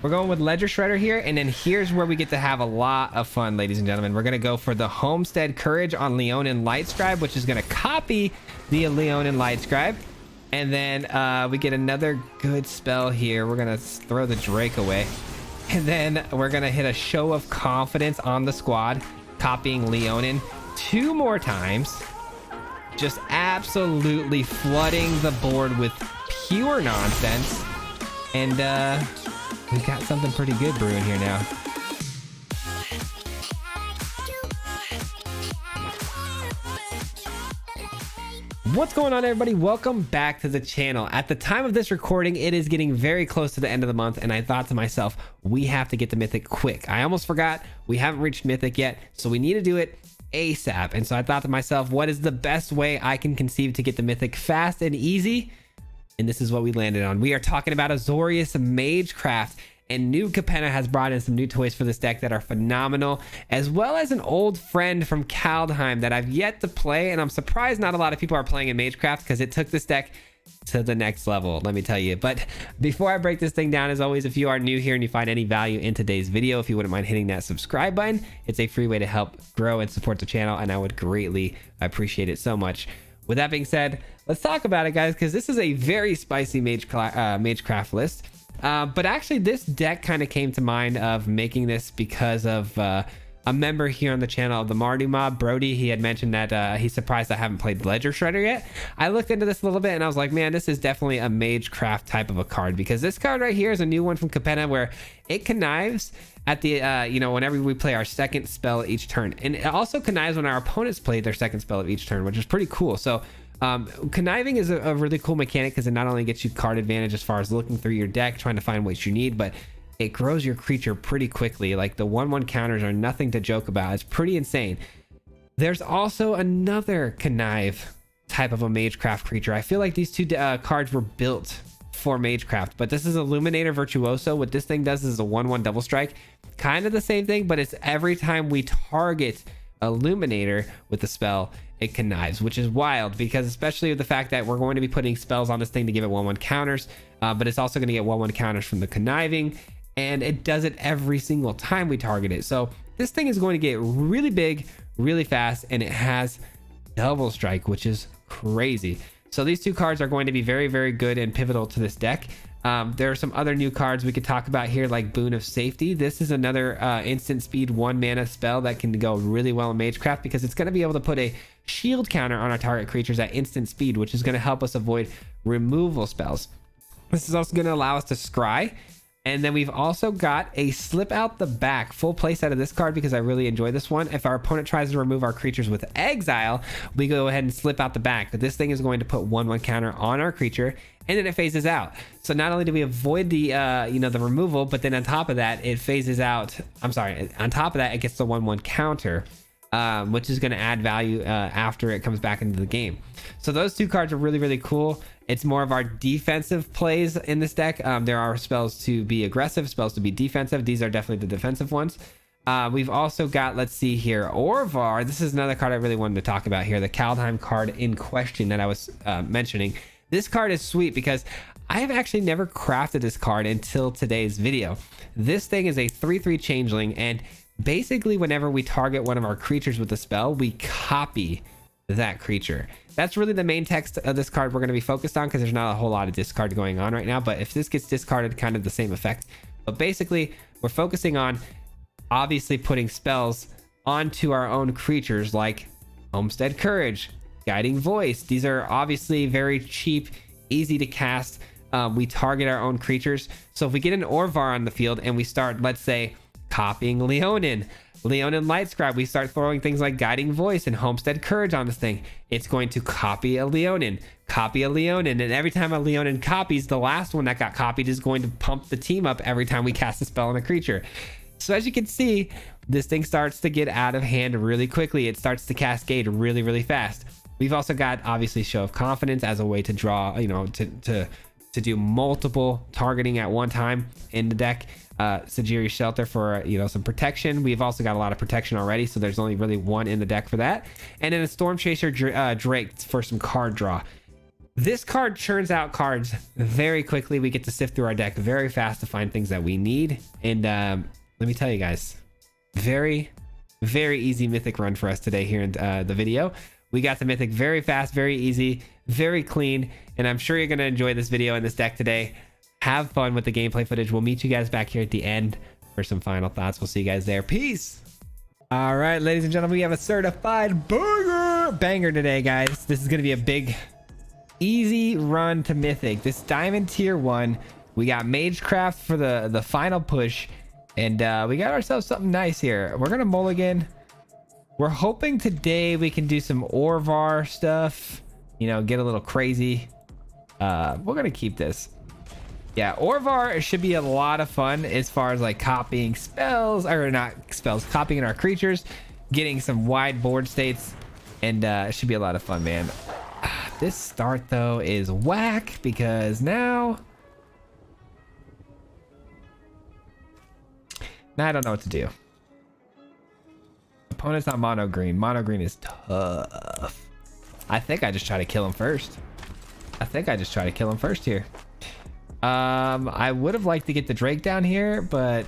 We're going with Ledger Shredder here, and then here's where we get to have a lot of fun, ladies and gentlemen. We're going to go for the Homestead Courage on Leonin Lightscribe, which is going to copy the Leonin Lightscribe. And then we get another good spell here. We're going to throw the Drake away. And then we're going to hit a Show of Confidence on the squad, copying Leonin 2 more times. Just absolutely flooding the board with pure nonsense. And we got something pretty good brewing here now. What's going on, everybody? Welcome back to the channel. At the time of this recording, it is getting very close to the end of the month, and I thought to myself, we have to get to Mythic quick. I almost forgot, we haven't reached Mythic yet, so we need to do it ASAP. And so I thought to myself, what is the best way I can conceive to get the Mythic fast and easy? And this is what we landed on. We are talking about AZORIUS Magecraft, and new Capenna has brought in some new toys for this deck that are phenomenal, as well as an old friend from Kaldheim that I've yet to play, and I'm surprised not a lot of people are playing in Magecraft because it took this deck to the next level, let me tell you. But before I break this thing down, as always, if you are new here and you find any value in today's video, if you wouldn't mind hitting that subscribe button, it's a free way to help grow and support the channel, and I would greatly appreciate it so much. With that being said, let's talk about it, guys, because this is a very spicy Magecraft list. But actually, this deck kind of came to mind of making this because of a member here on the channel of the Mardu Mob, Brody. He had mentioned that he's surprised I haven't played Ledger Shredder yet. I looked into this a little bit and I was like, man, this is definitely a Magecraft type of a card, because this card right here is a new one from Capenna where it connives at the whenever we play our second spell each turn, and it also connives when our opponents play their second spell of each turn, which is pretty cool. So conniving is a really cool mechanic because it not only gets you card advantage as far as looking through your deck trying to find what you need, but it grows your creature pretty quickly. Like the 1/1 counters are nothing to joke about. It's pretty insane. There's also another connive type of a Magecraft creature. I feel like these two cards were built for Magecraft, but this is Illuminator Virtuoso. What this thing does is a 1/1 double strike, kind of the same thing, but it's every time we target Illuminator with the spell, it connives, which is wild, because especially with the fact that we're going to be putting spells on this thing to give it 1/1 counters, but it's also going to get 1/1 counters from the conniving, and it does it every single time we target it. So this thing is going to get really big really fast, and it has double strike, which is crazy. So these two cards are going to be very, very good and pivotal to this deck. There are some other new cards we could talk about here, like Boon of Safety. This is another instant speed 1 mana spell that can go really well in Magecraft, because it's going to be able to put a shield counter on our target creatures at instant speed, which is going to help us avoid removal spells. This is also going to allow us to scry. And then we've also got a Slip Out the Back full play set of this card, because I really enjoy this one. If our opponent tries to remove our creatures with exile, we go ahead and slip out the back. But this thing is going to put 1/1 counter on our creature, and then it phases out. So not only do we avoid the the removal, but then on top of that, it phases out. I'm sorry, on top of that, it gets the 1/1 counter, which is going to add value after it comes back into the game. So those two cards are really, really cool. It's more of our defensive plays in this deck. There are spells to be aggressive, spells to be defensive. These are definitely the defensive ones. We've also got, let's see here, Orvar. This is another card I really wanted to talk about here, the Kaldheim card in question that I was mentioning. This card is sweet because I have actually never crafted this card until today's video. This thing is a 3/3 changeling, and basically whenever we target one of our creatures with a spell, we copy that creature. That's really the main text of this card we're going to be focused on, because there's not a whole lot of discard going on right now. But if this gets discarded, kind of the same effect. But basically, we're focusing on obviously putting spells onto our own creatures, like Homestead Courage, Guiding Voice. These are obviously very cheap, easy to cast. We target our own creatures. So if we get an Orvar on the field and we start, let's say, copying Leonin Lightscribe, we start throwing things like Guiding Voice and Homestead Courage on this thing, it's going to copy a Leonin, and every time a Leonin copies, the last one that got copied is going to pump the team up every time we cast a spell on a creature. So as you can see, this thing starts to get out of hand really quickly. It starts to cascade really, really fast. We've also got obviously Show of Confidence as a way to draw, to do multiple targeting at one time in the deck. Sajiri's Shelter for some protection. We've also got a lot of protection already, so there's only really one in the deck for that. And then a Storm Chaser Drake for some card draw. This card churns out cards very quickly. We get to sift through our deck very fast to find things that we need. And let me tell you guys, very easy Mythic run for us today here in the video. We got the Mythic very fast, very easy, very clean, and I'm sure you're going to enjoy this video and this deck today. Have fun with the gameplay footage. We'll meet you guys back here at the end for some final thoughts. We'll see you guys there. Peace. All right, ladies and gentlemen, we have a certified banger today, guys. This is going to be a big, easy run to Mythic. This Diamond Tier 1. We got Magecraft for the final push, and we got ourselves something nice here. We're going to mulligan. We're hoping today we can do some Orvar stuff, you know, get a little crazy. We're going to keep this. Yeah, Orvar should be a lot of fun as far as like copying spells, or not spells, copying our creatures, getting some wide board states, and it should be a lot of fun, man. This start though is whack because now I don't know what to do. Opponent's not mono green. Mono green is tough. I think I just try to kill him first. Here. I would have liked to get the Drake down here, but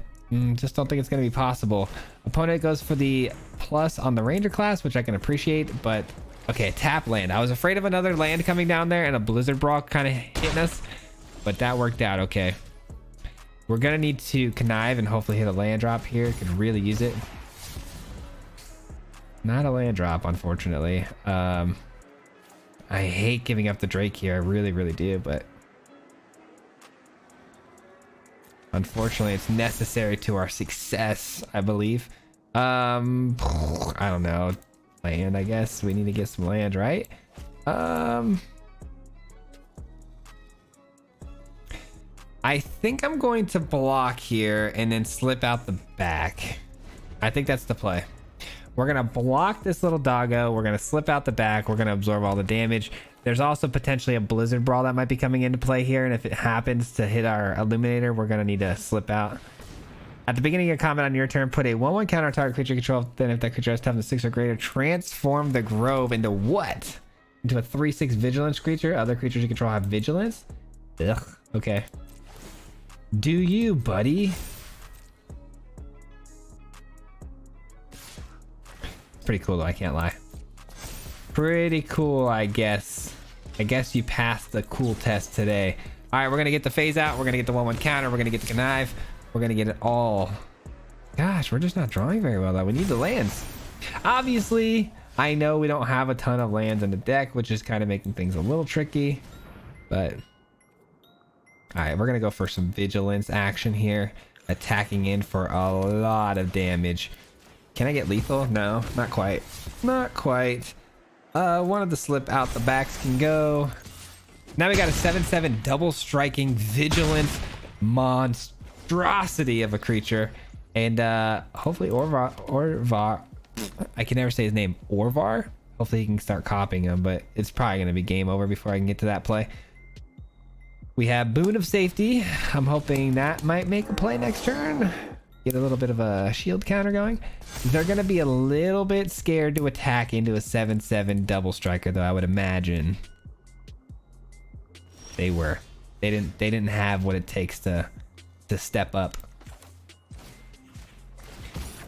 just don't think it's going to be possible. Opponent goes for the plus on the Ranger class, which I can appreciate, but okay, tap land. I was afraid of another land coming down there and a Blizzard Brawl kind of hitting us, but that worked out okay. We're going to need to connive and hopefully hit a land drop here. Could really use it. Not a land drop, unfortunately. I hate giving up the Drake here. I really do, but unfortunately it's necessary to our success, I believe. I don't know. Land, I guess. We need to get some land, right? I think I'm going to block here and then slip out the back. I think that's the play. We're going to block this little doggo. We're going to slip out the back. We're going to absorb all the damage. There's also potentially a Blizzard Brawl that might be coming into play here. And if it happens to hit our Illuminator, we're going to need to slip out. At the beginning of your comment on your turn, put a 1/1 counter target creature control. Then if that creature has toughness 6 or greater, transform the Grove into what? Into a 3/6 vigilance creature. Other creatures you control have vigilance. Ugh. Okay. Do you, buddy? Pretty cool though, I can't lie. Pretty cool, I guess. I guess you passed the cool test today. All right, we're gonna get the phase out. We're gonna get the 1/1 counter. We're gonna get the connive. We're gonna get it all. Gosh, we're just not drawing very well though. We need the lands. Obviously, I know we don't have a ton of lands in the deck, which is kind of making things a little tricky. But all right, we're gonna go for some vigilance action here, attacking in for a lot of damage. Can I get lethal? No, not quite. Not quite. One of the slip out the backs can go. Now we got a 7/7 double striking vigilant monstrosity of a creature. And hopefully Orvar, I can never say his name, Orvar. Hopefully he can start copying him, but it's probably going to be game over before I can get to that play. We have Boon of Safety. I'm hoping that might make a play next turn. Get a little bit of a shield counter going. They're going to be a little bit scared to attack into a 7/7 double striker, though, I would imagine. They were. They didn't have what it takes to step up.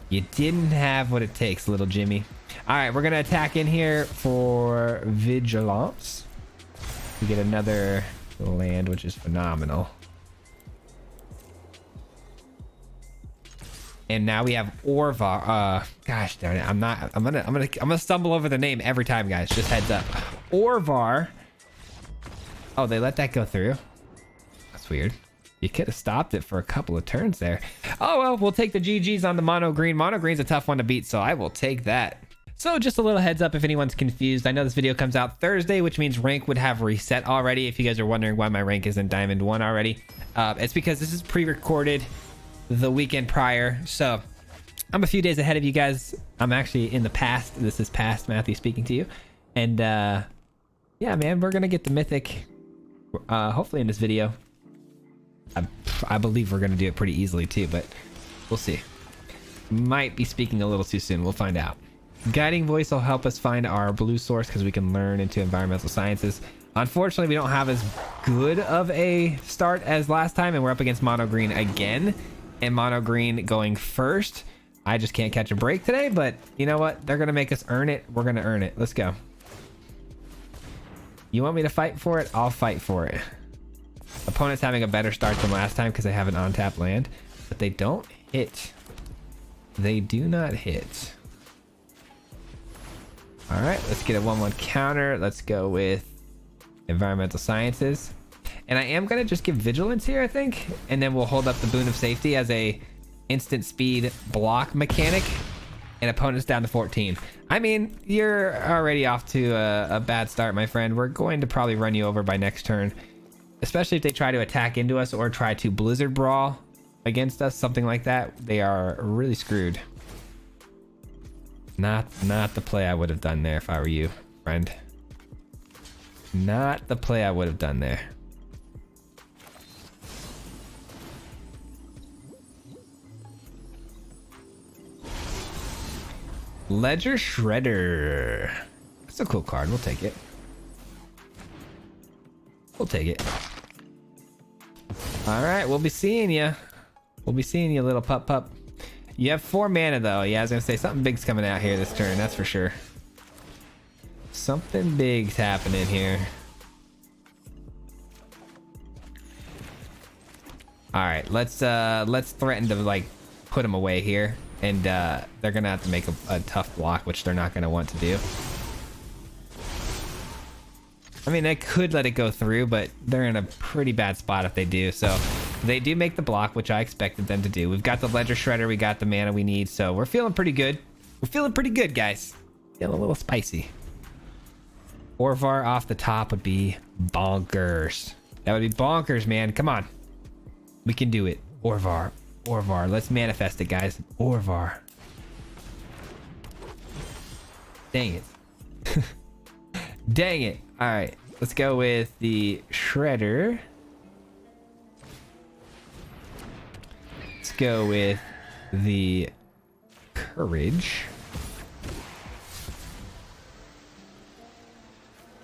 You didn't have what it takes, little Jimmy. All right, we're going to attack in here for vigilance. We get another land, which is phenomenal. And now we have Orvar. Gosh darn it. I'm gonna stumble over the name every time, guys. Just heads up. Orvar. Oh, they let that go through. That's weird. You could have stopped it for a couple of turns there. Oh well, we'll take the GGs on the mono green. Mono green's a tough one to beat, so I will take that. So just a little heads up if anyone's confused. I know this video comes out Thursday, which means rank would have reset already. If you guys are wondering why my rank is in Diamond 1 already, it's because this is pre-recorded the weekend prior, so I'm a few days ahead of you guys. I'm actually in the past. This is past Matthew speaking to you, and yeah, man, we're gonna get the Mythic hopefully in this video. I believe we're gonna do it pretty easily too, but we'll see. Might be speaking a little too soon. We'll find out. Guiding voice will help us find our blue source because we can learn into environmental sciences. Unfortunately, we don't have as good of a start as last time, and we're up against mono green again, and mono green going first. I just can't catch a break today, but you know what? They're gonna make us earn it. We're gonna earn it. Let's go. You want me to fight for it? I'll fight for it. Opponent's having a better start than last time because they have an on-tap land, but they don't hit. They do not hit. All right, let's get a 1/1 counter. Let's go with environmental sciences. And I am gonna just give vigilance here, I think, and then we'll hold up the Boon of Safety as a instant speed block mechanic, and opponent's down to 14. I mean, you're already off to a bad start, my friend. We're going to probably run you over by next turn, especially if they try to attack into us or try to blizzard brawl against us, something like that. They are really screwed. Not the play I would have done there if I were you, friend. Not the play I would have done there. Ledger Shredder. That's a cool card. We'll take it. We'll take it. All right, we'll be seeing you. We'll be seeing you, little pup. You have 4 mana though. Yeah, I was gonna say something big's coming out here this turn. That's for sure. Something big's happening here. All right, let's threaten to like put him away here, and they're gonna have to make a tough block, which they're not gonna want to do. I mean, they could let it go through, but they're in a pretty bad spot if they do. So they do make the block, which I expected them to do. We've got the Ledger Shredder, we got the mana we need, so we're feeling pretty good. We're feeling pretty good, guys. Feeling a little spicy. Orvar off the top would be bonkers. That would be bonkers, man. Come on. We can do it. Orvar. Let's manifest it, guys. Orvar. Dang it. Dang it. All right. Let's go with the Shredder. Let's go with the Courage.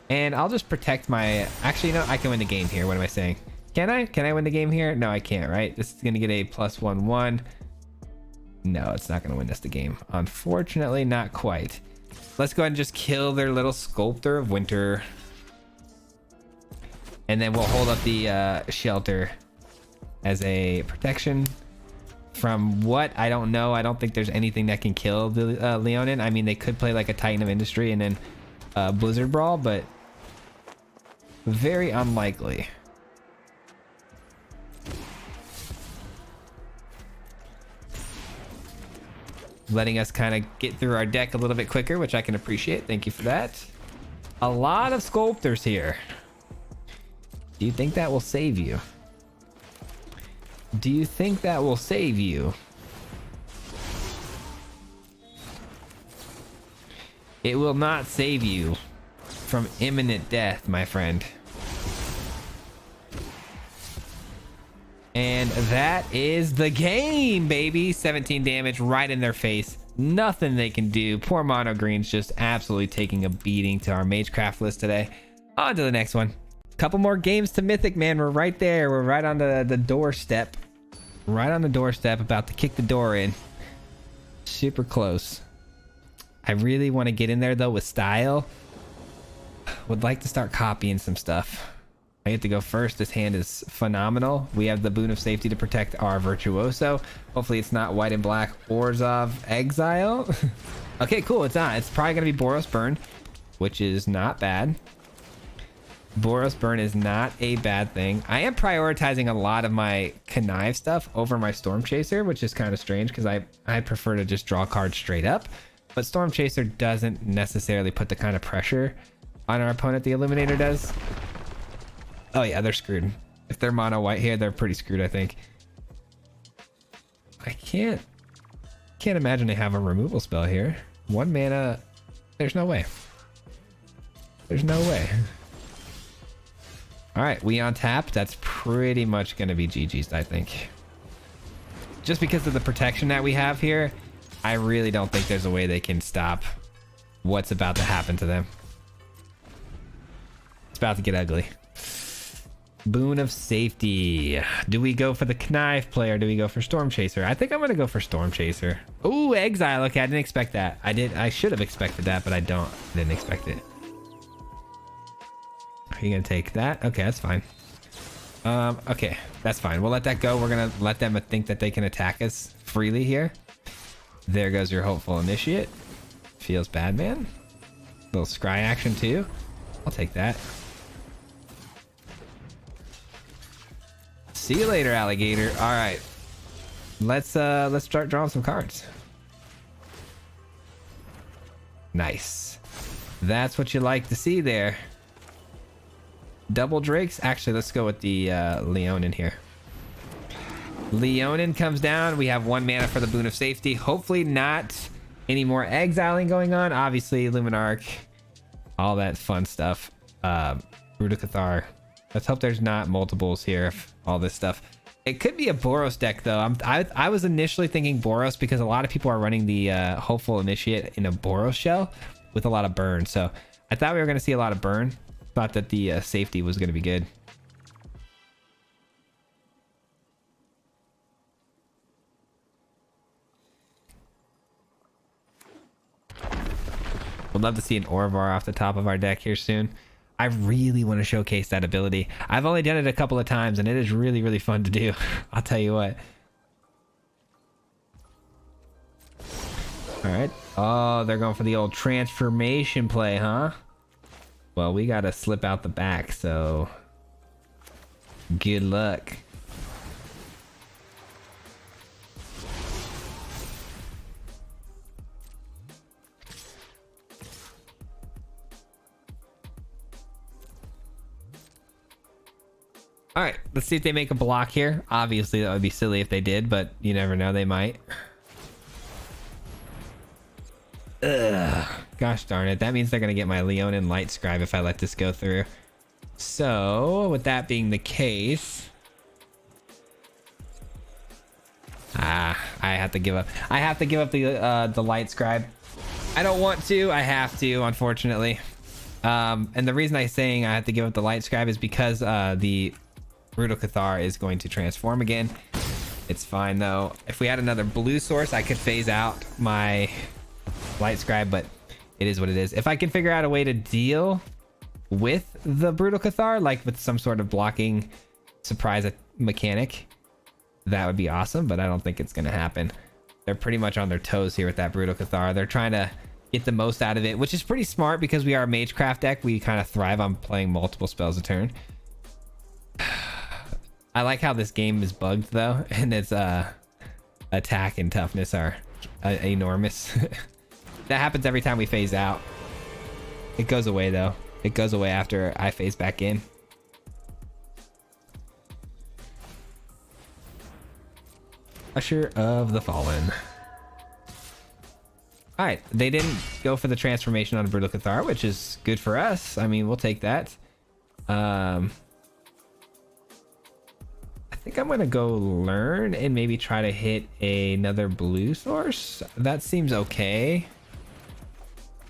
And I'll just protect my... Actually, no, I can win the game here. What am I saying? Can I? Can I win the game here? No, I can't, right? This is going to get a +1/1. No, it's not going to win us the game. Unfortunately, not quite. Let's go ahead and just kill their little Sculptor of Winter. And then we'll hold up the Shelter as a protection. From what? I don't know. I don't think there's anything that can kill the Leonin. I mean, they could play like a Titan of Industry and then Blizzard Brawl, but very unlikely. Letting us kind of get through our deck a little bit quicker, which I can appreciate. Thank you for that. A lot of Sculptors here. Do you think that will save you? Do you think that will save you? It will not save you from imminent death, my friend. And that is the game, baby. 17 damage right in their face. Nothing they can do. Poor Mono Green's just absolutely taking a beating to our Magecraft list today. On to the next one. Couple more games to Mythic, man. We're right there. We're right on the doorstep. Right on the doorstep, about to kick the door in. Super close. I really want to get in there, though, with style. Would like to start copying some stuff. I get to go first. This hand is phenomenal. We have the Boon of Safety to protect our Virtuoso. Hopefully it's not white and black Orzhov Exile. Okay, cool. It's not. It's probably going to be Boros Burn, which is not bad. Boros Burn is not a bad thing. I am prioritizing a lot of my Connive stuff over my Storm Chaser, which is kind of strange because I prefer to just draw cards straight up. But Storm Chaser doesn't necessarily put the kind of pressure on our opponent the Illuminator does. Oh yeah, they're screwed. If they're mono white here, they're pretty screwed, I think. I can't imagine they have a removal spell here. 1 mana. There's no way. There's no way. All right, we on tap. That's pretty much going to be GG's, I think. Just because of the protection that we have here, I really don't think there's a way they can stop what's about to happen to them. It's about to get ugly. Boon of Safety. Do we go for the Knife play or do we go for Storm Chaser? I think I'm gonna go for Storm Chaser. Ooh, Exile. Okay, I didn't expect that. I should have expected that, but I didn't expect it. Are you gonna take that? Okay, that's fine. Okay, that's fine. We'll let that go. We're gonna let them think that they can attack us freely here. There goes your Hopeful Initiate. Feels bad, man. Little scry action too. I'll take that. See you later, alligator. All right, let's start drawing some cards. Nice. That's what you like to see there. Double Drakes. Actually, let's go with the Leonin here. Leonin comes down. We have 1 mana for the Boon of Safety. Hopefully not any more exiling going on. Obviously, Luminarch, all that fun stuff. Root of Cathar. Let's hope there's not multiples here. All this stuff. It could be a Boros deck though. I was initially thinking Boros because a lot of people are running the Hopeful Initiate in a Boros shell with a lot of burn. So I thought we were going to see a lot of burn. Thought that the safety was going to be good. Would love to see an Orvar off the top of our deck here soon. I really want to showcase that ability. I've only done it a couple of times and it is really, really fun to do. I'll tell you what. All right. Oh, they're going for the old transformation play, huh? Well, we got to slip out the back, so good luck. All right, let's see if they make a block here. Obviously, that would be silly if they did, but you never know, they might. Ugh, gosh darn it. That means they're going to get my Leonin Light Scribe if I let this go through. So, with that being the case... I have to give up. I have to give up the Light Scribe. I don't want to. I have to, unfortunately. And the reason I'm saying I have to give up the Light Scribe is because the Root of Cathar is going to transform again. It's fine, though. If we had another blue source, I could phase out my Light Scribe, but it is what it is. If I can figure out a way to deal with the Brutal Cathar, like with some sort of blocking surprise mechanic, that would be awesome, but I don't think it's going to happen. They're pretty much on their toes here with that Brutal Cathar. They're trying to get the most out of it, which is pretty smart because we are a Magecraft deck. We kind of thrive on playing multiple spells a turn. I like how this game is bugged though, and its attack and toughness are enormous. That happens every time we phase out. It goes away though. It goes away after I phase back in. Usher of the Fallen. All right, they didn't go for the transformation on Brutal Cathar, which is good for us. I mean, we'll take that. I think I'm gonna go learn and maybe try to hit another blue source. That seems okay.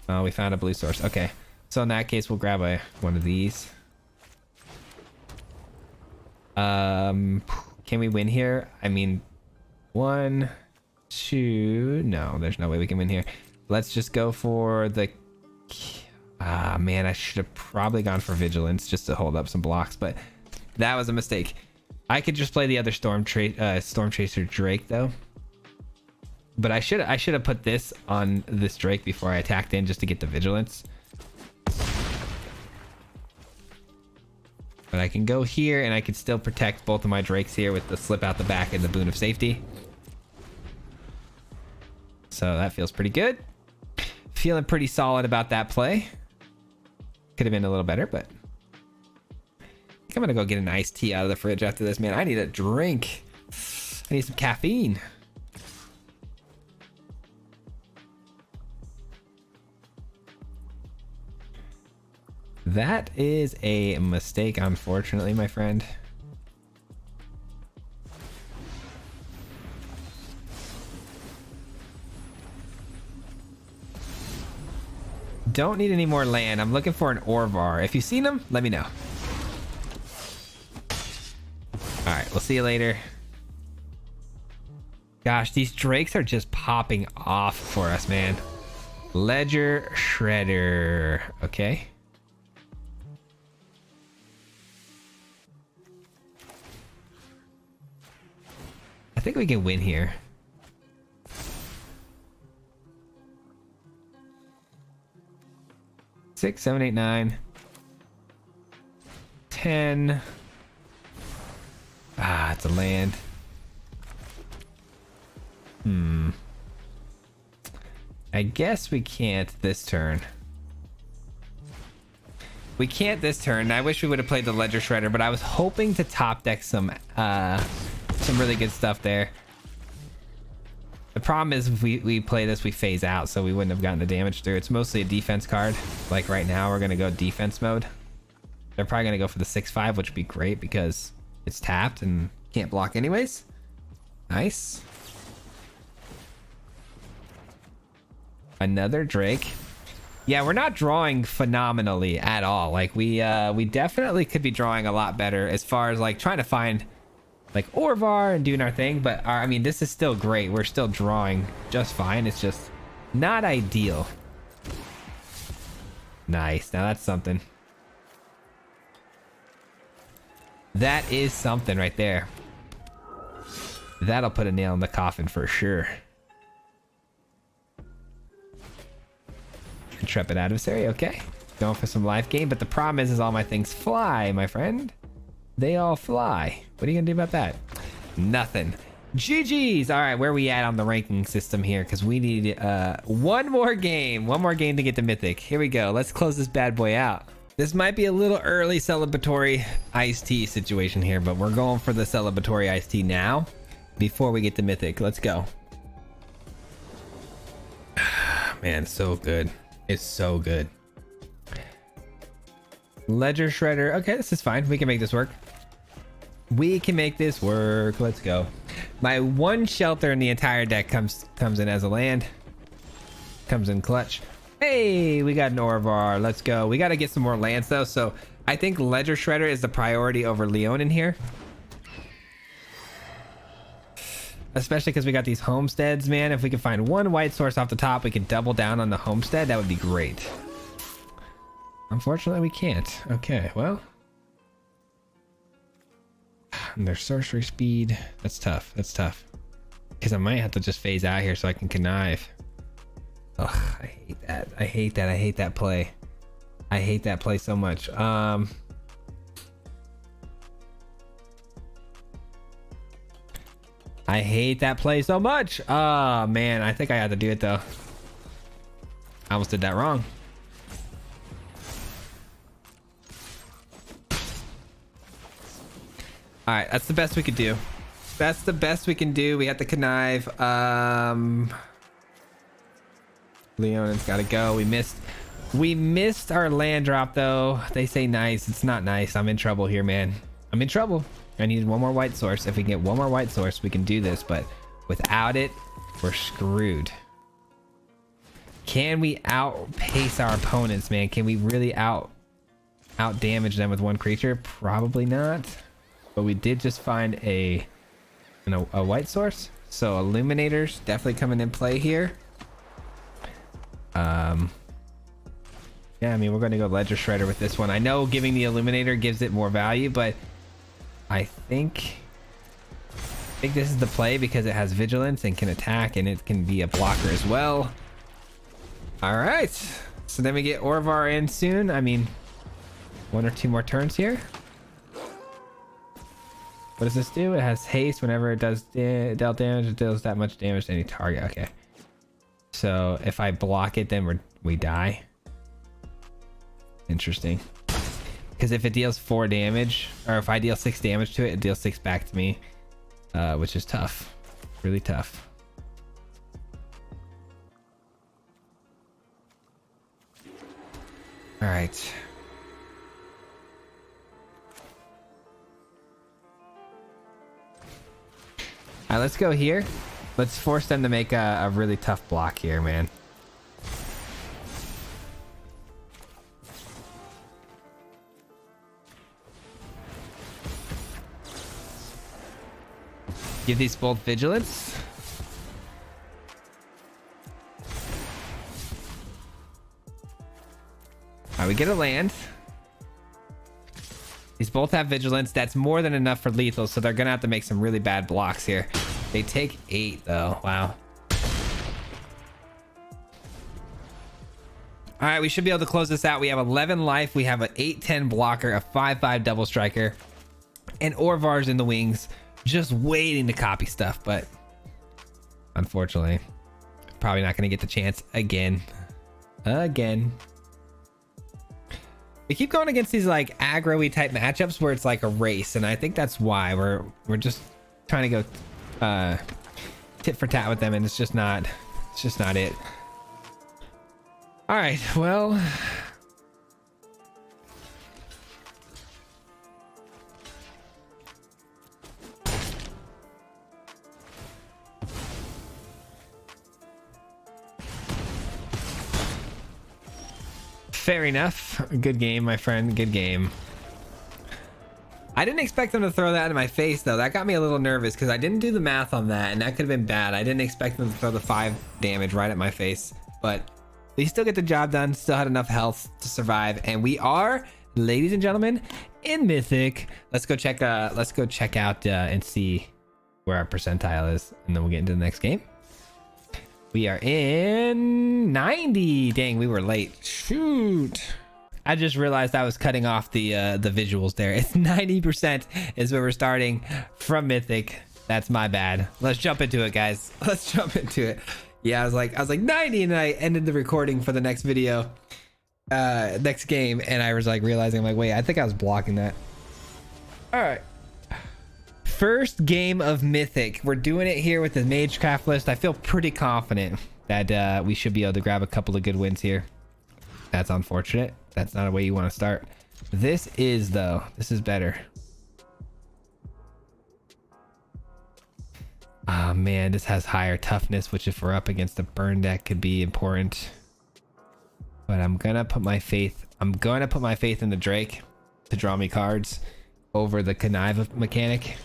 Oh, we found a blue source. Okay, so in that case, we'll grab one of these. Can we win here? I mean, 1, 2. No, there's no way we can win here. Let's just go for the... Ah, man, I should have probably gone for Vigilance just to hold up some blocks, but that was a mistake. I could just play the other Storm Chaser Drake though. But I should have put this on this Drake before I attacked in just to get the Vigilance. But I can go here and I can still protect both of my Drakes here with the slip out the back and the Boon of Safety. So that feels pretty good. Feeling pretty solid about that play. Could have been a little better, but I think I'm gonna go get an iced tea out of the fridge after this, man. I need a drink. I need some caffeine. That is a mistake, unfortunately, my friend. don't need any more land. I'm looking for an Orvar. If you've seen them, let me know. All right, we'll see you later. Gosh, these drakes are just popping off for us, man. Ledger Shredder. Okay. I think we can win here. 6, 7, 8, 9, 10. Ah, it's a land. I guess we can't this turn. We can't this turn. I wish we would have played the Ledger Shredder, but I was hoping to top deck some really good stuff there. The problem is if we play this, we phase out, so we wouldn't have gotten the damage through. It's mostly a defense card. Like right now, we're going to go defense mode. They're probably going to go for the 6/5, which would be great because it's tapped and can't block anyways. Nice. Another Drake. Yeah, we're not drawing phenomenally at all. Like we definitely could be drawing a lot better as far as like trying to find like Orvar and doing our thing, but I mean, this is still great. We're still drawing just fine. It's just not ideal. Nice. Now that's something. That is something right there. That'll put a nail in the coffin for sure. Intrepid Adversary, okay. Going for some life gain, but the problem is all my things fly, my friend. They all fly. What are you gonna do about that? Nothing. GG's. All right, where are we at on the ranking system here? Because we need one more game to get to Mythic. Here we go. Let's close this bad boy out. This might be a little early celebratory iced tea situation here, but we're going for the celebratory iced tea now before we get to Mythic. Let's go. Man, so good. It's so good. Ledger Shredder. Okay, this is fine. We can make this work. We can make this work. Let's go. My one shelter in the entire deck comes in as a land. Comes in clutch. Hey, we got an Orvar. Let's go. We got to get some more lands though. So I think Ledger Shredder is the priority over Leon in here. Especially because we got these homesteads, man. If we can find one white source off the top, we can double down on the homestead. That would be great. Unfortunately, we can't. Okay, well. And their sorcery speed. That's tough. That's tough. Because I might have to just phase out here so I can connive. Ugh, I hate that. I hate that. I hate that play. I hate that play so much. I hate that play so much. Oh, man. I think I had to do it, though. I almost did that wrong. All right. That's the best we could do. That's the best we can do. We have to connive. Leon's got to go. We missed our land drop, though. They say nice. It's not nice. I'm in trouble here, man. I'm in trouble. I need one more white source. If we can get one more white source, we can do this. But without it, we're screwed. Can we outpace our opponents, man? Can we really out damage them with one creature? Probably not. But we did just find a white source. So Illuminators definitely coming in play here. Yeah, I mean, we're going to go Ledger Shredder with this one. I know giving the Illuminator gives it more value, but I think this is the play because it has vigilance and can attack, and it can be a blocker as well. All right, so then we get Orvar in soon. I mean, one or two more turns here. What does this do? It has haste. Whenever it does dealt damage, it deals that much damage to any target. Okay, so if I block it, then we die. Interesting. Because if it deals 4 damage, or if I deal 6 damage to it, it deals 6 back to me, which is tough. Really tough. All right. All right, let's go here. Let's force them to make a really tough block here, man. Give these both vigilance. All right, we get a land. These both have vigilance. That's more than enough for lethal, so they're gonna have to make some really bad blocks here. They take 8 though. Wow. All right, we should be able to close this out. We have 11 life. We have an 8-10 blocker, a 5-5 double striker, and Orvar's in the wings, just waiting to copy stuff. But unfortunately, probably not gonna get the chance again. We keep going against these like aggro-y type matchups where it's like a race, and I think that's why we're just trying to go tit for tat with them, and it's just not it. All right, well, fair enough. Good game, my friend. Good game. I didn't expect them to throw that in my face, though. That got me a little nervous because I didn't do the math on that, and that could have been bad. I didn't expect them to throw the 5 damage right at my face, but we still get the job done. Still had enough health to survive, and we are, ladies and gentlemen, in Mythic. Let's go check out and see where our percentile is, and then we'll get into the next game. We are in 90. Dang, we were late. Shoot. I just realized I was cutting off the visuals there. It's 90% is where we're starting from Mythic. That's my bad. Let's jump into it, guys. Let's jump into it. Yeah, I was like 90, and I ended the recording for the next video, next game, and I was like realizing, I'm like, wait, I think I was blocking that. All right. First game of Mythic. We're doing it here with the Magecraft list. I feel pretty confident that we should be able to grab a couple of good wins here. That's unfortunate. That's not a way you want to start. This is, though. This is better. Oh, man. This has higher toughness, which if we're up against a burn deck could be important. But I'm going to put my faith. I'm going to put my faith in the Drake to draw me cards over the connive mechanic.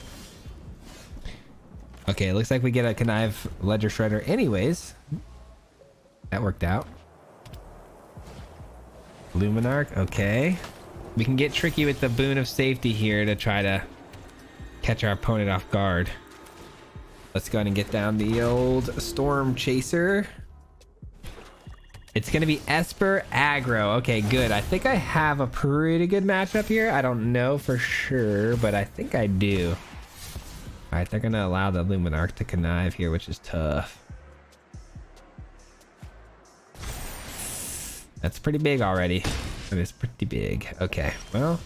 Okay, it looks like we get a connive ledger shredder anyways. That worked out. Luminarch, okay. We can get tricky with the Boon of Safety here to try to catch our opponent off guard. Let's go ahead and get down the old Storm Chaser. It's going to be Esper aggro. Okay, good. I think I have a pretty good matchup here. I don't know for sure, but I think I do. All right, they're going to allow the Luminarch to connive here, which is tough. That's pretty big already. It is pretty big. Okay, well.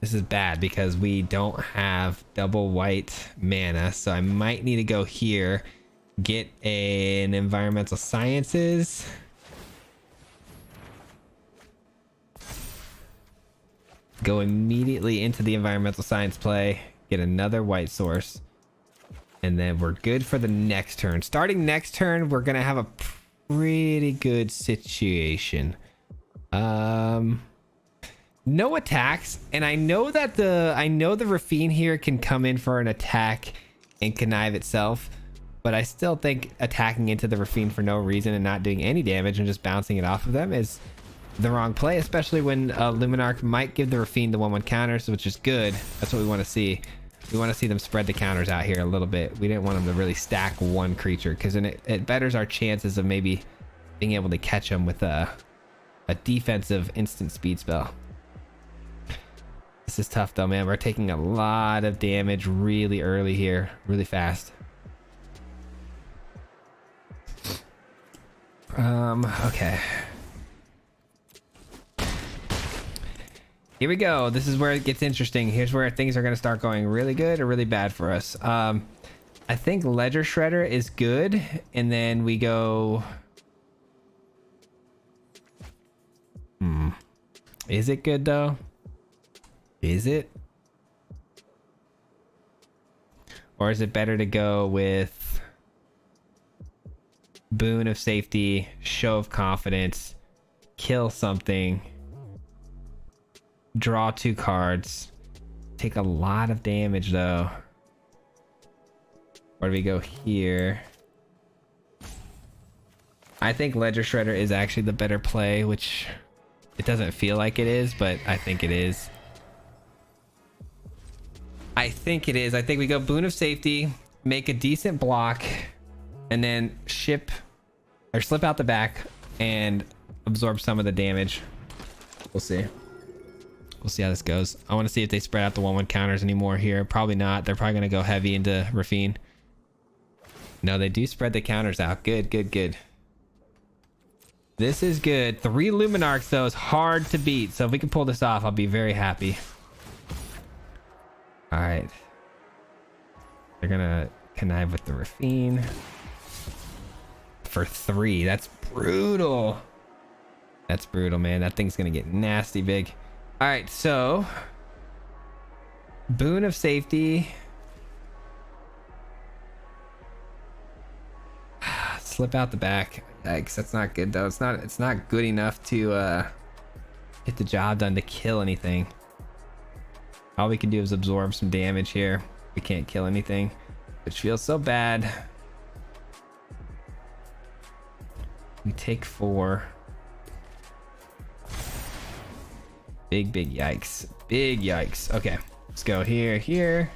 This is bad because we don't have double white mana, so I might need to go here, get an environmental sciences. Go immediately into the environmental science play, get another white source, and then we're good for the next turn. Starting next turn, we're gonna have a pretty good situation. No attacks, and I know that the Rafine here can come in for an attack and connive itself, but I still think attacking into the Rafine for no reason and not doing any damage and just bouncing it off of them is the wrong play, especially when Luminarch might give the Rafine the 1/1 counters, which is good. That's what we want to see. We want to see them spread the counters out here a little bit. We didn't want them to really stack one creature, because then it betters our chances of maybe being able to catch them with a defensive instant speed spell. This is tough though, man. We're taking a lot of damage really early here, really fast. Okay. Here we go. This is where it gets interesting. Here's where things are going to start going really good or really bad for us. I think Ledger Shredder is good, and then we go... Is it good though? Is it? Or is it better to go with Boon of Safety, Show of Confidence, kill something, draw 2 cards, Take a lot of damage though. Where do we go here? I think Ledger Shredder is actually the better play, which it doesn't feel like it is, but I think it is. I think it is. I think we go Boon of Safety, make a decent block, and then ship or slip out the back and absorb some of the damage. We'll see. We'll see how this goes. I want to see if they spread out the 1/1 counters anymore here. Probably not. They're probably going to go heavy into Rafine. No, they do spread the counters out. Good, good, good. This is good. 3 Luminarchs, though, is hard to beat. So if we can pull this off, I'll be very happy. All right. They're going to connive with the Rafine. For 3. That's brutal. That's brutal, man. That thing's going to get nasty big. All right, so Boon of Safety. Slip out the back. Yikes, that's not good though. It's not good enough to get the job done to kill anything. All we can do is absorb some damage here. We can't kill anything, which feels so bad. We take 4. Big yikes. Big yikes. Okay, let's go here.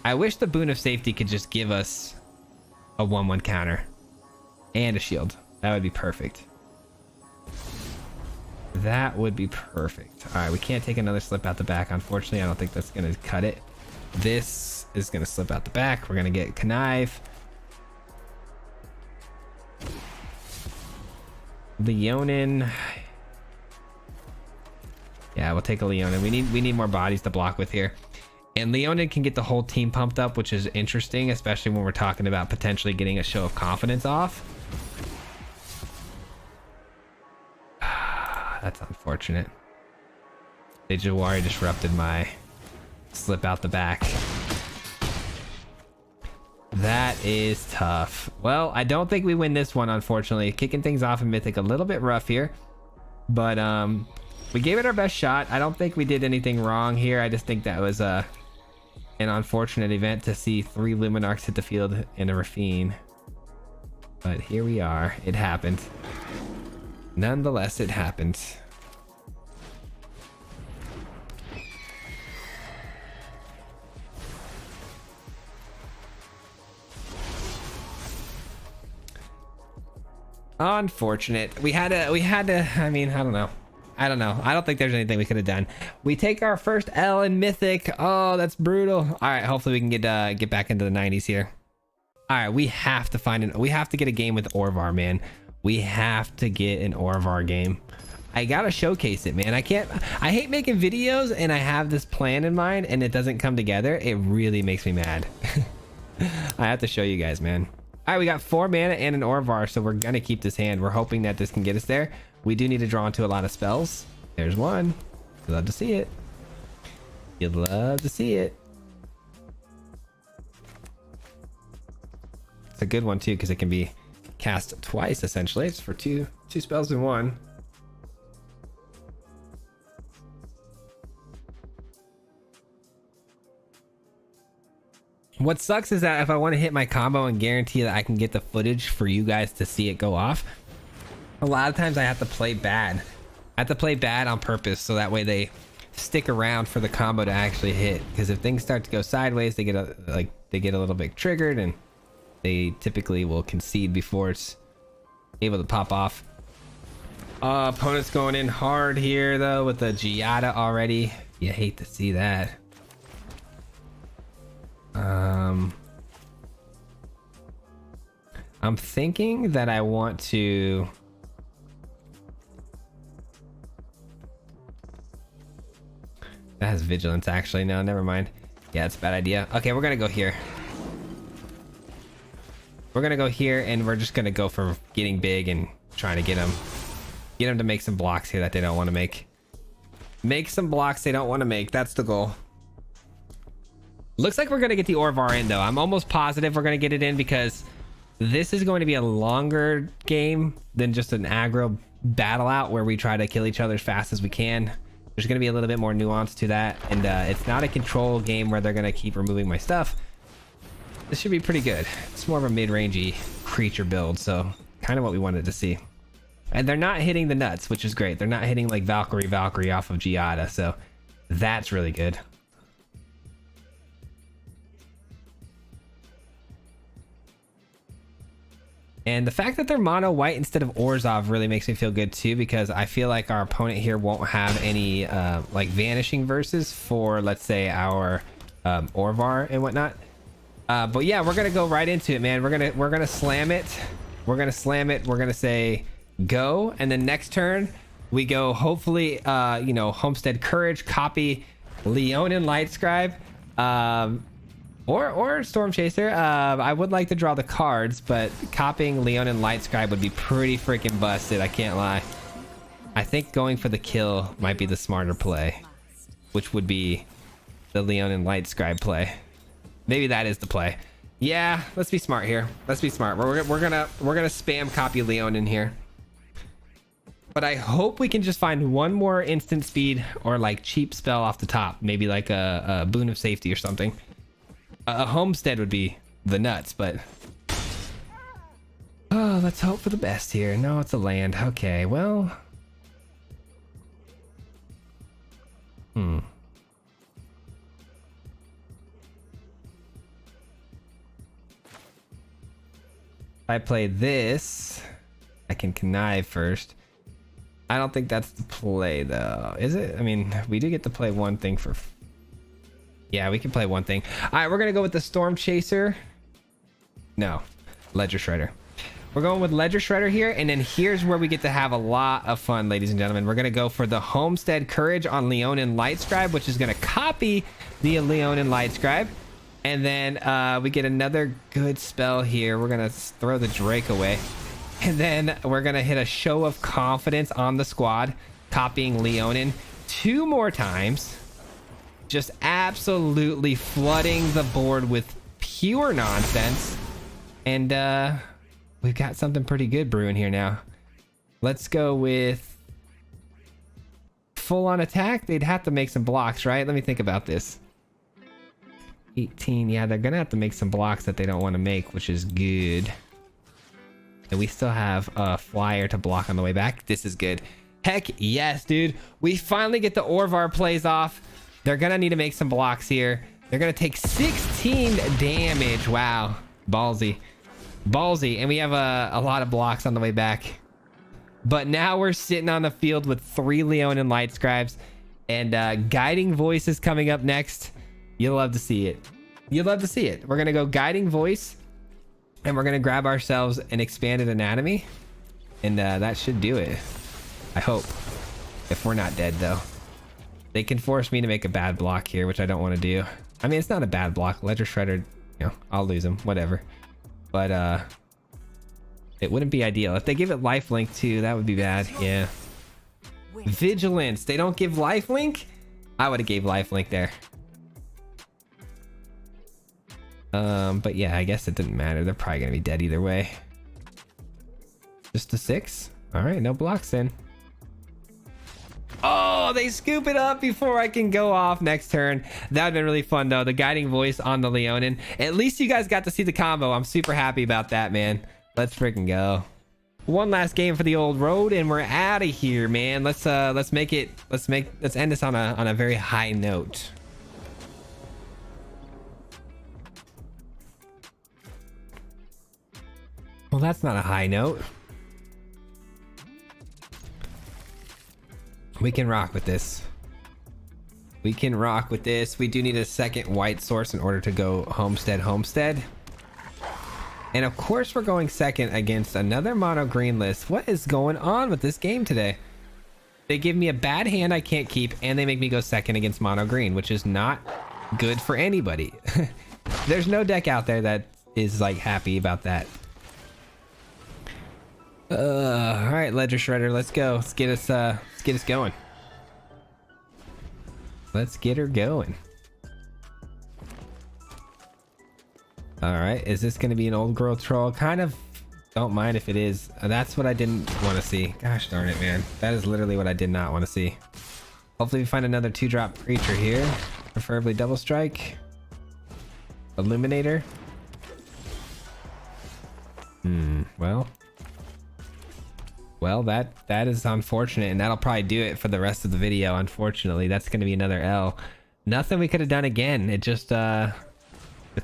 I wish the Boon of Safety could just give us a 1/1 counter and a shield. That would be perfect. That would be perfect. All right, we can't take another slip out the back. Unfortunately, I don't think that's going to cut it. This is going to slip out the back. We're going to get connive. Leonin. Yeah, we'll take a Leonin. We need more bodies to block with here. And Leonin can get the whole team pumped up, which is interesting, especially when we're talking about potentially getting a show of confidence off. That's unfortunate. They Jawari disrupted my slip out the back. That is tough. Well, I don't think we win this one, unfortunately. Kicking things off in Mythic a little bit rough here. But we gave it our best shot. I don't think we did anything wrong here. I just think that was an unfortunate event to see 3 Luminarchs hit the field in a Rafine. But here we are. It happened. Nonetheless, it happened. Unfortunate. We had to, I mean, I don't know. I don't think there's anything we could have done. We take our first L in Mythic. Oh, that's brutal. All right, hopefully we can get back into the 90s here. All right, we have to get a game with Orvar, man. We have to get an Orvar game. I gotta showcase it, man. I hate making videos and I have this plan in mind and it doesn't come together. It really makes me mad. I have to show you guys, man. All right, we got 4 mana and an Orvar, so we're gonna keep this hand. We're hoping that this can get us there. We do need to draw into a lot of spells. There's one. You'd love to see it. You'd love to see it. It's a good one too, because it can be cast twice essentially. It's for two spells in one. What sucks is that if I want to hit my combo and guarantee that I can get the footage for you guys to see it go off, a lot of times I have to play bad. I have to play bad on purpose so that way they stick around for the combo to actually hit. Because if things start to go sideways, they get a little bit triggered and they typically will concede before it's able to pop off. Opponent's going in hard here though with the Giada already. You hate to see that. I'm thinking that I want to that has vigilance actually. No, never mind. Yeah, it's a bad idea. Okay, we're gonna go here. We're gonna go here and we're just gonna go for getting big and trying to get them to make some blocks here that they don't want to make. Make some blocks they don't want to make. That's the goal. Looks like we're gonna get the Orvar in though. I'm almost positive we're gonna get it in because this is going to be a longer game than just an aggro battle out where we try to kill each other as fast as we can. There's going to be a little bit more nuance to that, and it's not a control game where they're going to keep removing my stuff. This should be pretty good. It's more of a mid-rangey creature build, so kind of what we wanted to see. And they're not hitting the nuts, which is great. They're not hitting like Valkyrie off of Giada, so that's really good. And the fact that they're mono white instead of Orzhov really makes me feel good too, because I feel like our opponent here won't have any like vanishing verses for, let's say, our Orvar and whatnot. But yeah, we're gonna go right into it, man. We're gonna slam it. We're gonna slam it. We're gonna say go, and then next turn we go. Hopefully, you know, Homestead Courage, copy Leonin Lightscribe. Or Storm Chaser. I would like to draw the cards, but copying Leonin Lightscribe would be pretty freaking busted. I can't lie. I think going for the kill might be the smarter play, which would be the Leonin Lightscribe play. Maybe that is the play. Yeah, let's be smart here. Let's be smart. We're gonna spam copy Leonin here. But I hope we can just find one more instant speed or like cheap spell off the top. Maybe like a Boon of Safety or something. A Homestead would be the nuts, but oh, let's hope for the best here. No, it's a land. Okay, well, I play this, I can connive first. I don't think that's the play though, is it? I mean, we do get to play one thing for... Yeah, we can play one thing. All right, we're gonna go with the Storm Chaser. No, Ledger Shredder. We're going with Ledger Shredder here, and then here's where we get to have a lot of fun, ladies and gentlemen. We're gonna go for the Homestead Courage on Leonin Lightscribe, which is gonna copy the Leonin Lightscribe. And then we get another good spell here. We're gonna throw the Drake away. And then we're gonna hit a Show of Confidence on the squad, copying Leonin 2 more times. Just absolutely flooding the board with pure nonsense. And we've got something pretty good brewing here now. Let's go with full on attack. They'd have to make some blocks, right? Let me think about this. 18. Yeah, they're gonna have to make some blocks that they don't want to make, which is good. And we still have a flyer to block on the way back. This is good. Heck yes, dude. We finally get the Orvar plays off. They're gonna need to make some blocks here. They're gonna take 16 damage. Wow, ballsy, ballsy. And we have a lot of blocks on the way back. But now we're sitting on the field with 3 Leonin Lightscribes, and Guiding Voice is coming up next. You'll love to see it. You'll love to see it. We're gonna go Guiding Voice, and we're gonna grab ourselves an Expanded Anatomy, and that should do it. I hope. If we're not dead though. They can force me to make a bad block here, which I don't want to do. I mean, it's not a bad block. Ledger Shredder, you know, I'll lose him, whatever. But it wouldn't be ideal. If they give it lifelink too, that would be bad. Yeah. Vigilance. They don't give lifelink? I would have gave lifelink there. But yeah, I guess it didn't matter. They're probably gonna be dead either way. Just a 6? All right, no blocks then. Oh, they scoop it up before I can go off next turn. That would've been really fun though. The Guiding Voice on the Leonin. At least you guys got to see the combo. I'm super happy about that, man. Let's freaking go. One last game for the old road, and we're out of here, man. Let's end this on a very high note. Well, that's not a high note. We can rock with this. We can rock with this. We do need a second white source in order to go Homestead. And of course we're going second against another mono green list. What is going on with this game today? They give me a bad hand I can't keep, and they make me go second against mono green, which is not good for anybody. There's no deck out there that is like happy about that. All right, Ledger Shredder, let's go. Let's get us going. Let's get her going. All right, is this gonna be an old girl troll? Kind of don't mind if it is. That's what I didn't want to see. Gosh darn it, man. That is literally what I did not want to see. Hopefully we find another 2-drop creature here, preferably double strike. Illuminator. Well, that is unfortunate, and that'll probably do it for the rest of the video. Unfortunately, that's going to be another L. Nothing we could have done again. It just the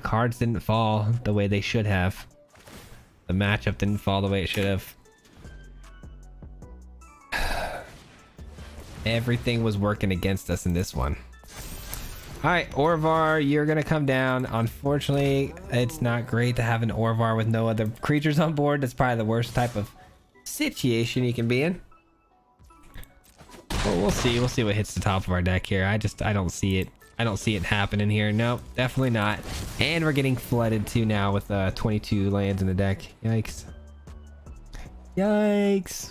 cards didn't fall the way they should have. The matchup didn't fall the way it should have. Everything was working against us in this one. All right, Orvar, you're gonna come down. Unfortunately, it's not great to have an Orvar with no other creatures on board. That's probably the worst type of situation you can be in. Well, we'll see what hits the top of our deck here. I don't see it happening here. Nope, definitely not. And we're getting flooded too now with 22 lands in the deck. Yikes. Yikes.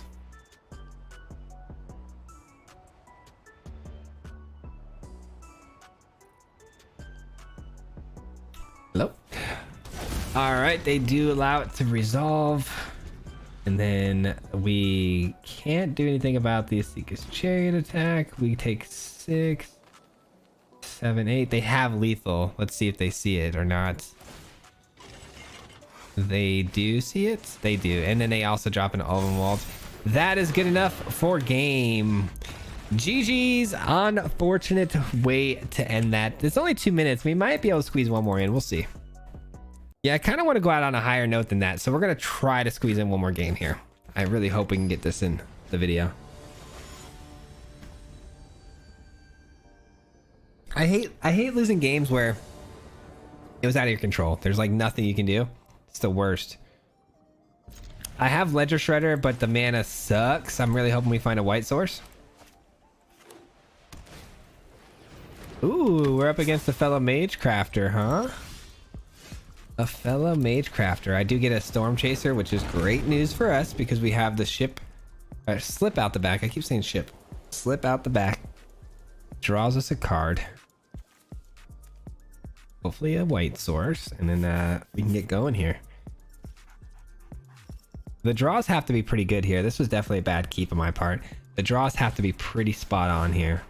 Hello. All right, they do allow it to resolve. And then we can't do anything about the Seeker's Chariot attack. We take 6, 7, 8. They have lethal. Let's see if they see it or not. They do see it. They do. And then they also drop an Ulvenwald. That is good enough for game. GG's. Unfortunate way to end that. It's only 2 minutes. We might be able to squeeze one more in. We'll see. Yeah, I kind of want to go out on a higher note than that, so we're going to try to squeeze in one more game here. I really hope we can get this in the video. I hate losing games where it was out of your control. There's like nothing you can do. It's the worst. I have Ledger Shredder, but the mana sucks. I'm really hoping we find a white source. Ooh, we're up against a fellow Magecrafter, huh? A fellow Magecrafter. I do get a Storm Chaser, which is great news for us because we have the ship slip out the back. I keep saying ship. Slip out the back. Draws us a card. Hopefully a white source, and then we can get going here. The draws have to be pretty good here. This was definitely a bad keep on my part. The draws have to be pretty spot on here.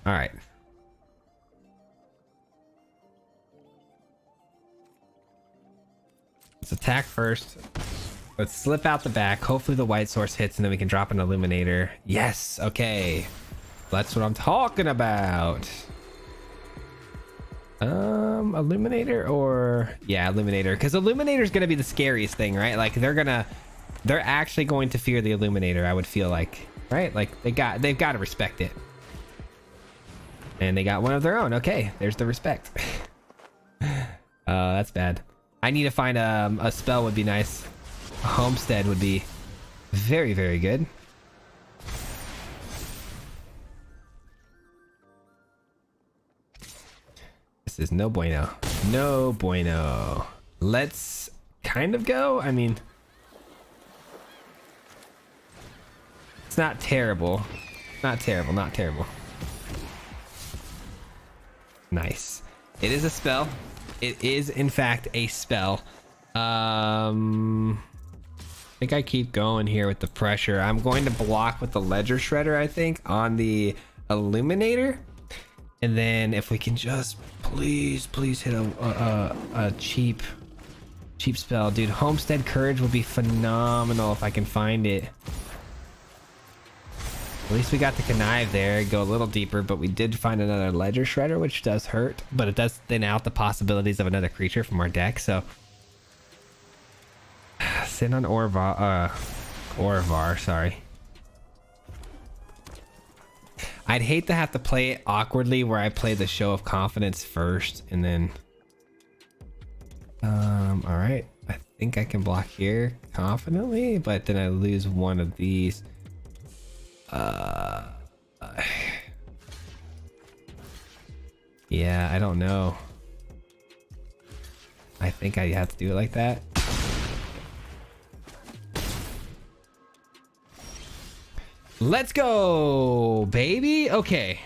All right. Let's attack first. Let's slip out the back. Hopefully the white source hits and then we can drop an Illuminator. Yes. Okay. That's what I'm talking about. Illuminator or yeah, Illuminator. Because Illuminator is going to be the scariest thing, right? Like they're actually going to fear the Illuminator, I would feel like, right? Like they've got to respect it. And they got one of their own. Okay, there's the respect. That's bad. I need to find a spell would be nice. A homestead would be very, very good. This is no bueno. No bueno. Let's kind of go. I mean, it's not terrible. Not terrible. Not terrible. Nice. It is a spell. It is in fact a spell. I think I keep going here with the pressure. I'm going to block with the Ledger Shredder, I think, on the Illuminator. And then if we can just please hit a cheap spell. Dude, Homestead Courage will be phenomenal if I can find it. At least we got the connive there, go a little deeper, but we did find another Ledger Shredder, which does hurt, but it does thin out the possibilities of another creature from our deck, so. Sitting on Orvar, sorry. I'd hate to have to play it awkwardly where I play the Show of Confidence first, and then. All right, I think I can block here confidently, but then I lose one of these. Yeah, I don't know. I think I have to do it like that. Let's go, baby. Okay.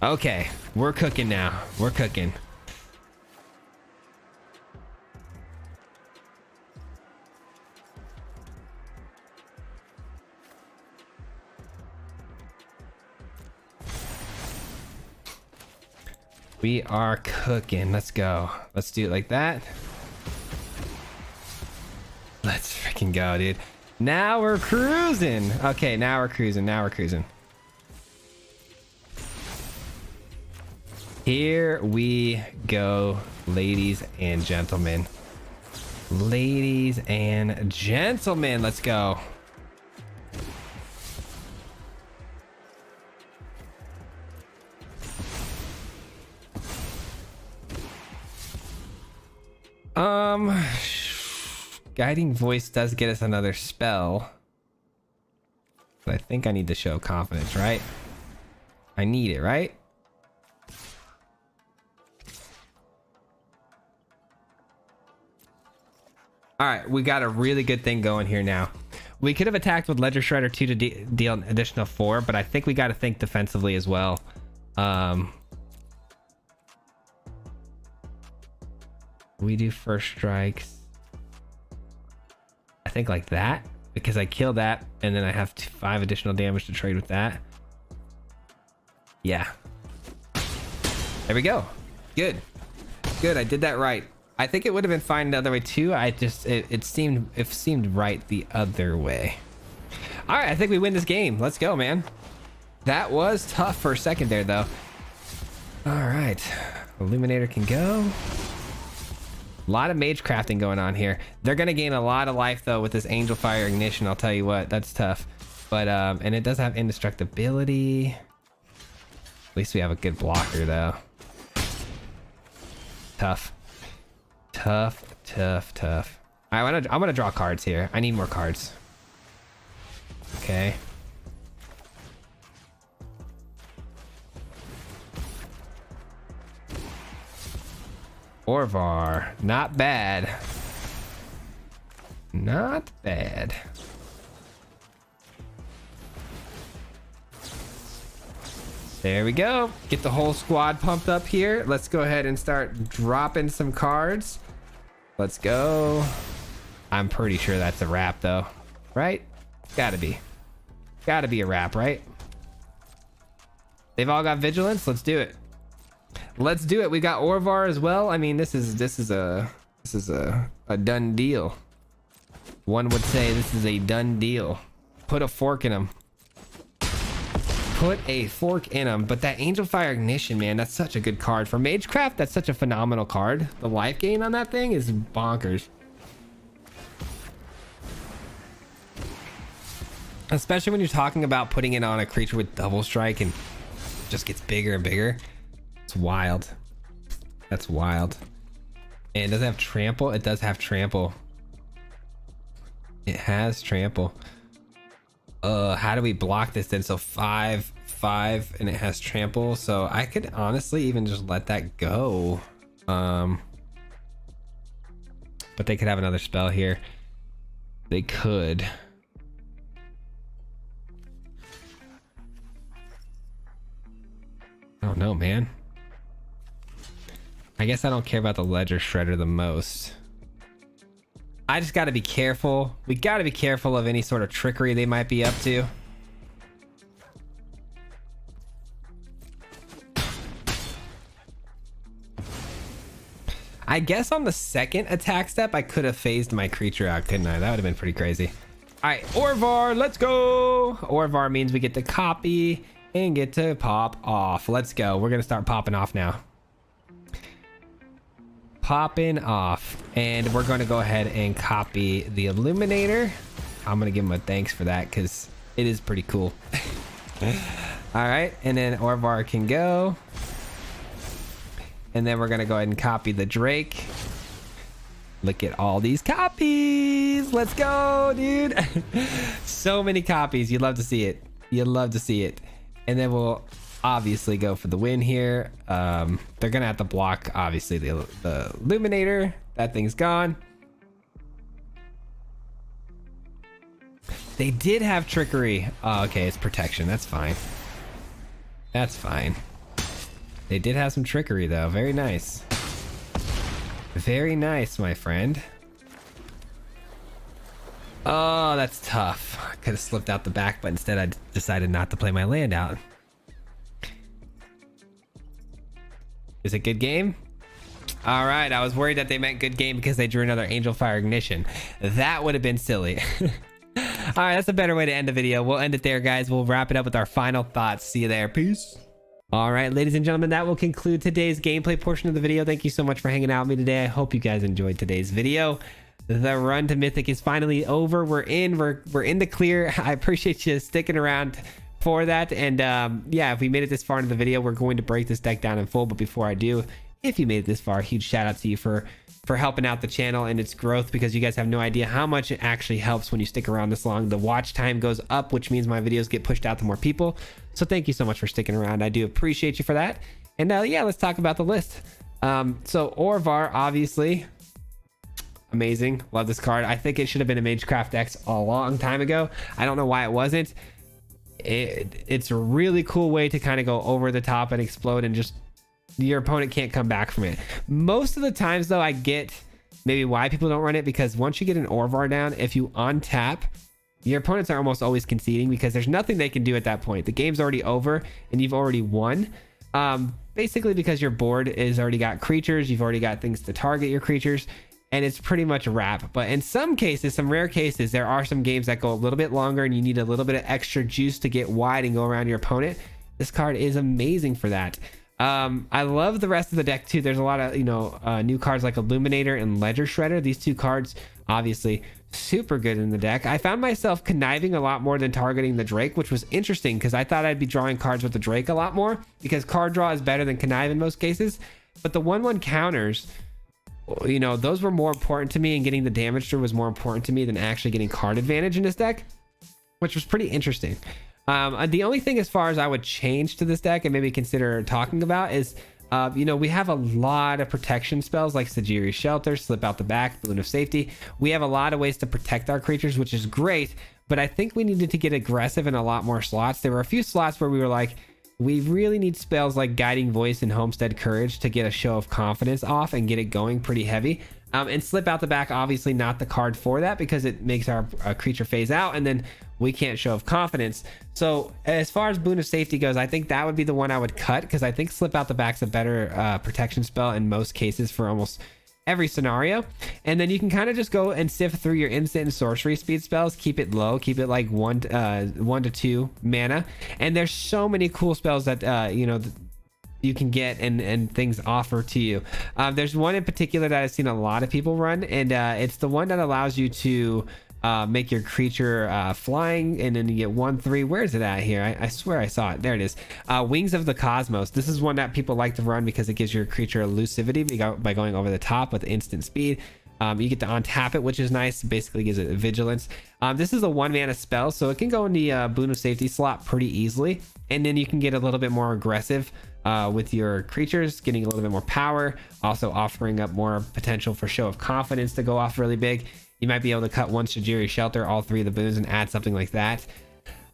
Okay, we're cooking now. We're cooking. We are cooking. Let's go. Let's do it like that. Let's freaking go, dude. Now we're cruising. Okay, now we're cruising. Now we're cruising. Here we go, ladies and gentlemen. Ladies and gentlemen, let's go. Guiding voice does get us another spell. But I think I need to show confidence, right? I need it, right? All right, we got a really good thing going here now. We could have attacked with Ledger Shredder 2 to deal an additional 4, but I think we got to think defensively as well. We do first strikes. I think like that, because I kill that and then I have 5 additional damage to trade with that. Yeah. There we go. Good. Good. I did that right. I think it would have been fine the other way too. It seemed right the other way. All right, I think we win this game. Let's go, man. That was tough for a second there though. All right. Illuminator can go. A lot of mage crafting going on here. They're gonna gain a lot of life though with this angel fire ignition. I'll tell you what, that's tough. But and it does have indestructibility. At least we have a good blocker though. Tough. Tough, tough, tough. I'm gonna draw cards here. I need more cards. Okay. Orvar, not bad. Not bad. There we go. Get the whole squad pumped up here. Let's go ahead and start dropping some cards. Let's go. I'm pretty sure that's a wrap though, right? Gotta be a wrap, right? They've all got vigilance. Let's do it. Let's do it. We got Orvar as well. I mean, this is a done deal. One would say this is a done deal. Put a fork in him. Put a fork in him. But that Angel Fire Ignition, man, that's such a good card. For Magecraft, that's such a phenomenal card. The life gain on that thing is bonkers. Especially when you're talking about putting it on a creature with double strike and it just gets bigger and bigger. It's wild. That's wild. And does it have trample? It does have trample. It has trample. How do we block this then? So 5/5 and it has trample. So I could honestly even just let that go. But they could have another spell here. They could. I don't know, man. I guess I don't care about the Ledger Shredder the most. I just got to be careful. We got to be careful of any sort of trickery they might be up to. I guess on the second attack step, I could have phased my creature out, couldn't I? That would have been pretty crazy. All right, Orvar, let's go. Orvar means we get to copy and get to pop off. Let's go. We're going to start popping off now. Popping off. And we're going to go ahead and copy the Illuminator. I'm going to give him a thanks for that because it is pretty cool. All right. And then Orvar can go. And then we're going to go ahead and copy the Drake. Look at all these copies. Let's go, dude. So many copies. You'd love to see it. You'd love to see it. And then we'll obviously go for the win here. They're gonna have to block obviously the Illuminator. That thing's gone. They did have trickery. Oh, okay, it's protection. That's fine. That's fine. They did have some trickery though. Very nice. Very nice, my friend. Oh, that's tough. I could have slipped out the back, but instead I decided not to play my land out. Is it good game? All right, I was worried that they meant good game because they drew another Angel Fire Ignition. That would have been silly. All right, that's a better way to end the video. We'll end it there, guys. We'll wrap it up with our final thoughts. See you there. Peace. All right, ladies and gentlemen, that will conclude today's gameplay portion of the video. Thank you so much for hanging out with me today. I hope you guys enjoyed today's video. The run to Mythic is finally over. We're in the clear. I appreciate you sticking around for that. And yeah, if we made it this far into the video, we're going to break this deck down in full. But before I do, if you made it this far, a huge shout out to you for helping out the channel and its growth, because you guys have no idea how much it actually helps when you stick around this long. The watch time goes up, which means my videos get pushed out to more people. So thank you so much for sticking around. I do appreciate you for that. And yeah, let's talk about the list. So Orvar, obviously amazing. Love this card. I think it should have been a Magecraft X a long time ago. I don't know why it wasn't. It's a really cool way to kind of go over the top and explode, and just your opponent can't come back from it. Most of the times though, I get maybe why people don't run it, because once you get an Orvar down, if you untap, your opponents are almost always conceding because there's nothing they can do at that point. The game's already over and you've already won. Basically because your board is already got creatures, you've already got things to target your creatures, and it's pretty much a wrap. But in some cases, some rare cases, there are some games that go a little bit longer and you need a little bit of extra juice to get wide and go around your opponent. This card is amazing for that. I love the rest of the deck too. There's a lot of, new cards like Illuminator and Ledger Shredder. These two cards, obviously super good in the deck. I found myself conniving a lot more than targeting the Drake, which was interesting because I thought I'd be drawing cards with the Drake a lot more, because card draw is better than connive in most cases. But the 1/1 counters, those were more important to me, and getting the damage through was more important to me than actually getting card advantage in this deck, which was pretty interesting. The only thing as far as I would change to this deck and maybe consider talking about is, we have a lot of protection spells like Sajiri's Shelter, Slip Out the Back, Boon of Safety. We have a lot of ways to protect our creatures, which is great, but I think we needed to get aggressive in a lot more slots. There were a few slots where we were like, we really need spells like Guiding Voice and Homestead Courage to get a show of confidence off and get it going pretty heavy. And Slip Out the Back, obviously not the card for that, because it makes our creature phase out and then we can't show of confidence. So as far as Boon of Safety goes, I think that would be the one I would cut, because I think Slip Out the Back's a better protection spell in most cases for almost every scenario. And then you can kind of just go and sift through your instant and sorcery speed spells, keep it low, keep it like 1 to 2 mana. And there's so many cool spells that you can get and things offer to you. There's one in particular that I've seen a lot of people run, and it's the one that allows you to make your creature flying, and then you get 1/3. Where is it at here? I swear I saw it. There it is. Wings of the Cosmos. This is one that people like to run because it gives your creature elusivity by going over the top with instant speed. You get to untap it, which is nice. Basically gives it vigilance. This is a 1 mana spell, so it can go in the Boon of Safety slot pretty easily, and then you can get a little bit more aggressive with your creatures, getting a little bit more power, also offering up more potential for show of confidence to go off really big. You might be able to cut one Sajiri's Shelter, all 3 of the boons, and add something like that.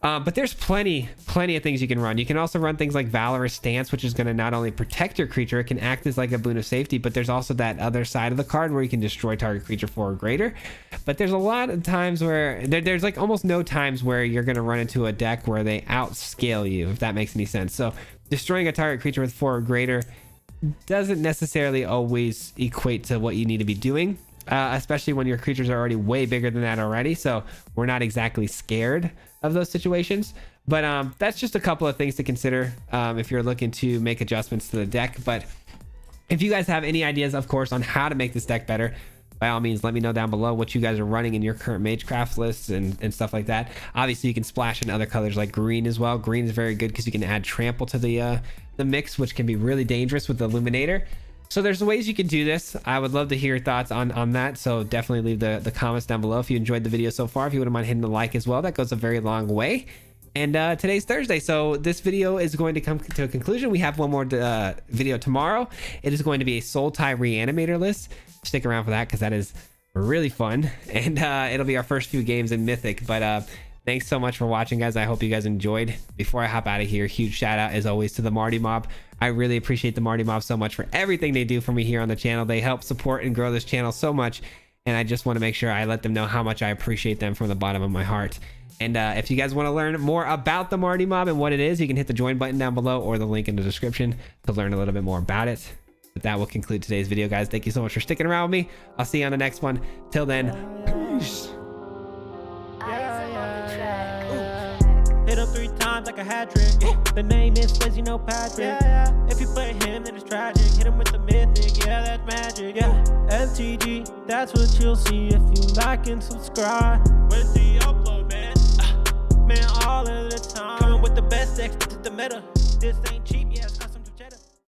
But there's plenty of things you can run. You can also run things like Valorous Stance, which is going to not only protect your creature, it can act as like a Boon of Safety, but there's also that other side of the card where you can destroy target creature 4 or greater. But there's a lot of times where there's like almost no times where you're going to run into a deck where they outscale you, if that makes any sense. So destroying a target creature with 4 or greater doesn't necessarily always equate to what you need to be doing. Especially when your creatures are already way bigger than that already. So we're not exactly scared of those situations. But that's just a couple of things to consider if you're looking to make adjustments to the deck. But if you guys have any ideas, of course, on how to make this deck better, by all means, let me know down below what you guys are running in your current Magecraft lists and stuff like that. Obviously, you can splash in other colors like green as well. Green is very good because you can add trample to the mix, which can be really dangerous with the Illuminator. So there's ways you can do this. I would love to hear your thoughts on that. So definitely leave the comments down below if you enjoyed the video so far. If you wouldn't mind hitting the like as well, that goes a very long way. And today's Thursday, so this video is going to come to a conclusion. We have one more video tomorrow. It is going to be a Soul Tie Reanimator list. Stick around for that because that is really fun, and it'll be our first few games in Mythic. But Thanks so much for watching, guys. I hope you guys enjoyed. Before I hop out of here, huge shout out as always to the Marty Mob. I really appreciate the Marty Mob so much for everything they do for me here on the channel. They help support and grow this channel so much, and I just want to make sure I let them know how much I appreciate them from the bottom of my heart. And if you guys want to learn more about the Marty Mob and what it is, you can hit the join button down below or the link in the description to learn a little bit more about it. But that will conclude today's video, guys. Thank you so much for sticking around with me. I'll see you on the next one. Till then, peace. Hit him 3 times like a hat trick. The name is Swayze, no Patrick. If you play him, then it's tragic. Hit him with the Mythic, yeah, that's magic. MTG, that's what you'll see if you like and subscribe. Where's the upload, man? Man, all of the time. Coming with the best decks, this is the meta. This ain't cheap.